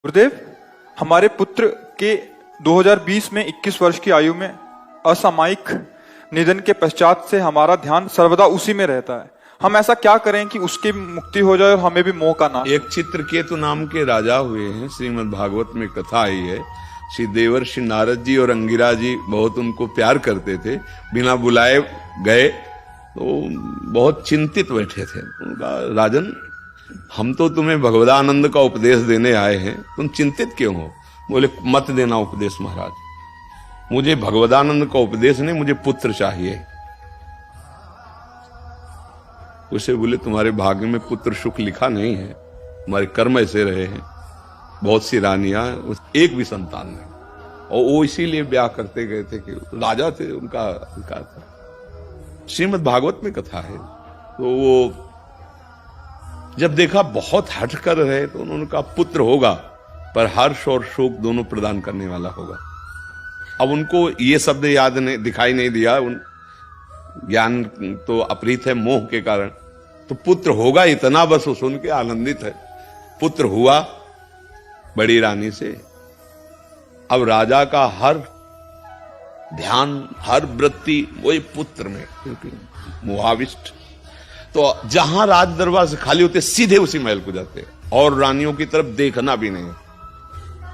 गुरुदेव, हमारे पुत्र के 2020 में 21 वर्ष की आयु में असामयिक निधन के पश्चात से हमारा ध्यान सर्वदा उसी में रहता है। हम ऐसा क्या करें कि उसकी मुक्ति हो जाए और हमें भी मोह का ना। एक चित्रकेतु नाम के राजा हुए हैं। श्रीमद् भागवत में कथा आई है। श्री देवर्षि नारद जी और अंगिरा जी बहुत उनको प्यार करते थे। बिना बुलाए गए तो बहुत चिंतित बैठे थे। उनका, राजन, हम तो तुम्हें भगवदानंद का उपदेश देने आए हैं, तुम चिंतित क्यों हो? बोले, मत देना उपदेश महाराज, मुझे भगवदानंद का उपदेश नहीं, मुझे पुत्र चाहिए। उसे बोले, तुम्हारे भाग्य में पुत्र सुख लिखा नहीं है, तुम्हारे कर्म ऐसे रहे हैं। बहुत सी रानियां, एक भी संतान नहीं, और वो इसीलिए ब्याह करते गए थे कि राजा थे, उनका अधिकार था। श्रीमद् भागवत में कथा है। तो वो जब देखा बहुत हट कर रहे तो उन्होंने कहा, पुत्र होगा पर हर्ष और शोक दोनों प्रदान करने वाला होगा। अब उनको ये शब्द याद नहीं, दिखाई नहीं दिया, उन ज्ञान तो अपहृत है मोह के कारण। तो पुत्र होगा इतना बस वो सुन के आनंदित है। पुत्र हुआ बड़ी रानी से। अब राजा का हर ध्यान, हर वृत्ति वही पुत्र में, क्योंकि मोहाविष्ट। तो जहां राज दरबार से खाली होते सीधे उसी महल को जाते और रानियों की तरफ देखना भी नहीं।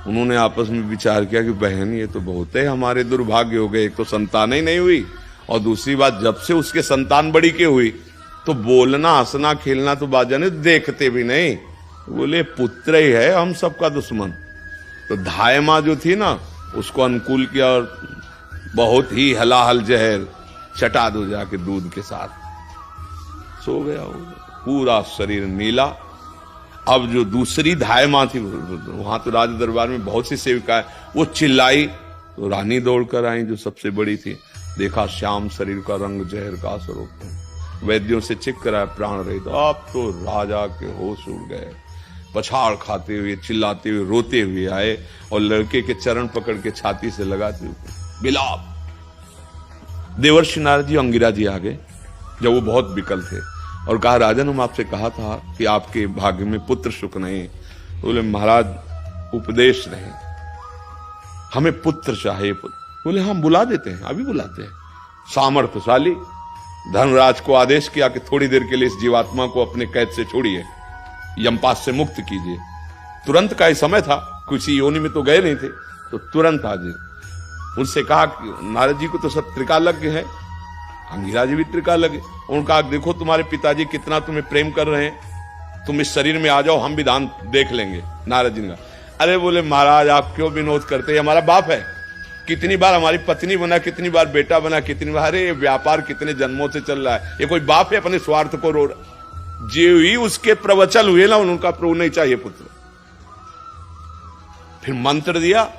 उन्होंने आपस में विचार किया कि बहन, ये तो बहुत है हमारे दुर्भाग्य हो गए। एक तो संतान ही नहीं हुई, और दूसरी बात, जब से उसके संतान बड़ी के हुई तो बोलना, हंसना, खेलना तो बाजा ने देखते भी नहीं। बोले, पुत्र ही है हम सबका दुश्मन। तो धाय माँ जो थी ना, उसको अनुकूल किया और बहुत ही हलाहल जहर चटा दो जाके दूध के साथ। सो गया वो, पूरा शरीर नीला। अब जो दूसरी धाय माँ थी, वहां तो राज दरबार में बहुत सी सेविकाएं, वो चिल्लाई तो रानी दौड़कर आई जो सबसे बड़ी थी। देखा श्याम शरीर का रंग जहर का स्वरूप। वैद्यों से चेक कराया, प्राण रहित। अब तो राजा के होश उड़ गए। पछाड़ खाते हुए, चिल्लाते हुए, रोते हुए आए और लड़के के चरण पकड़ के छाती से लगाते हुए बिलाप। देवर्षि नारद जी, अंगिरा जी आ गए जब वो बहुत विकल थे और कहा, राजन, हम आपसे कहा था कि आपके भाग्य में पुत्र सुख नहीं। बोले, महाराज, उपदेश नहीं, हमें पुत्र चाहिए। बोले, हम बुला देते हैं, अभी बुलाते हैं। सामर्थ्यशाली धर्मराज को आदेश किया कि थोड़ी देर के लिए इस जीवात्मा को अपने कैद से छोड़िए, यमपास से मुक्त कीजिए। तुरंत का ही समय था, किसी योनि में तो गए नहीं थे, तो तुरंत आ जाए। उनसे कहा कि नारद जी को तो सब त्रिकालज्ञ है, अंगिरा जी भी त्रिकालज्ञ। उनका, देखो तुम्हारे पिताजी कितना तुम्हें प्रेम कर रहे हैं, तुम इस शरीर में आ जाओ, हम विधान देख लेंगे। नारद जी ने कहा, अरे बोले, महाराज आप क्यों विनोद करते हैं, हमारा बाप है। कितनी बार हमारी पत्नी बना, कितनी बार बेटा बना, कितनी बार, अरे व्यापार कितने जन्मों से चल रहा है, ये कोई बाप है अपने स्वार्थ को रो रहा। जो ही उसके प्रवचन हुए ना, उनका प्रभु नहीं चाहिए पुत्र। फिर मंत्र दिया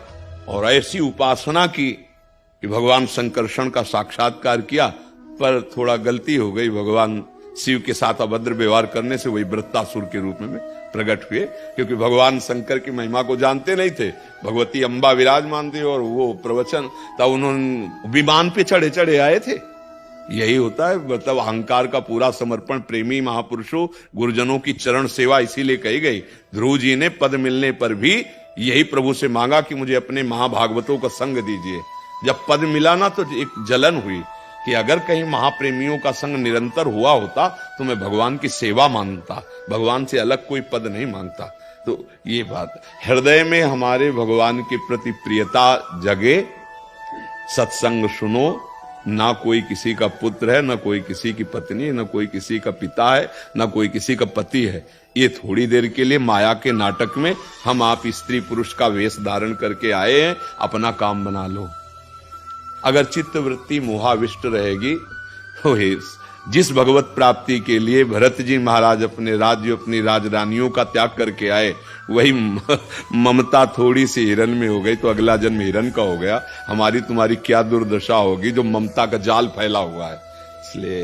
और ऐसी उपासना की कि भगवान संकर्षण का साक्षात्कार किया, पर थोड़ा गलती हो गई। भगवान शिव के साथ अभद्र व्यवहार करने से वही वृत्तासुर के रूप में प्रकट हुए, क्योंकि भगवान शंकर की महिमा को जानते नहीं थे। भगवती अंबा विराजमान थी और वो प्रवचन, तब उन्होंने विमान पे चढ़े चढ़े आए थे। यही होता है, मतलब अहंकार का पूरा समर्पण। प्रेमी महापुरुषों, गुरुजनों की चरण सेवा इसीलिए कही गई। ध्रुव जी ने पद मिलने पर भी यही प्रभु से मांगा कि मुझे अपने महाभागवतों का संग दीजिए। जब पद मिला ना, तो एक जलन हुई कि अगर कहीं महाप्रेमियों का संग निरंतर हुआ होता तो मैं भगवान की सेवा मांगता, भगवान से अलग कोई पद नहीं मांगता। तो ये बात, हृदय में हमारे भगवान के प्रति प्रियता जगे, सत्संग सुनो। ना कोई किसी का पुत्र है, ना कोई किसी की पत्नी, ना कोई किसी का पिता है, ना कोई किसी का पति है। ये थोड़ी देर के लिए माया के नाटक में हम आप स्त्री पुरुष का वेश धारण करके आए हैं, अपना काम बना लो। अगर चित्त वृत्ति मोहाविष्ट रहेगी तो जिस भगवत प्राप्ति के लिए भरत जी महाराज अपने राज्य, अपनी राजरानियों का त्याग करके आए, वही ममता थोड़ी सी हिरन में हो गई तो अगला जन्म हिरन का हो गया। हमारी तुम्हारी क्या दुर्दशा होगी जो ममता का जाल फैला हुआ है। इसलिए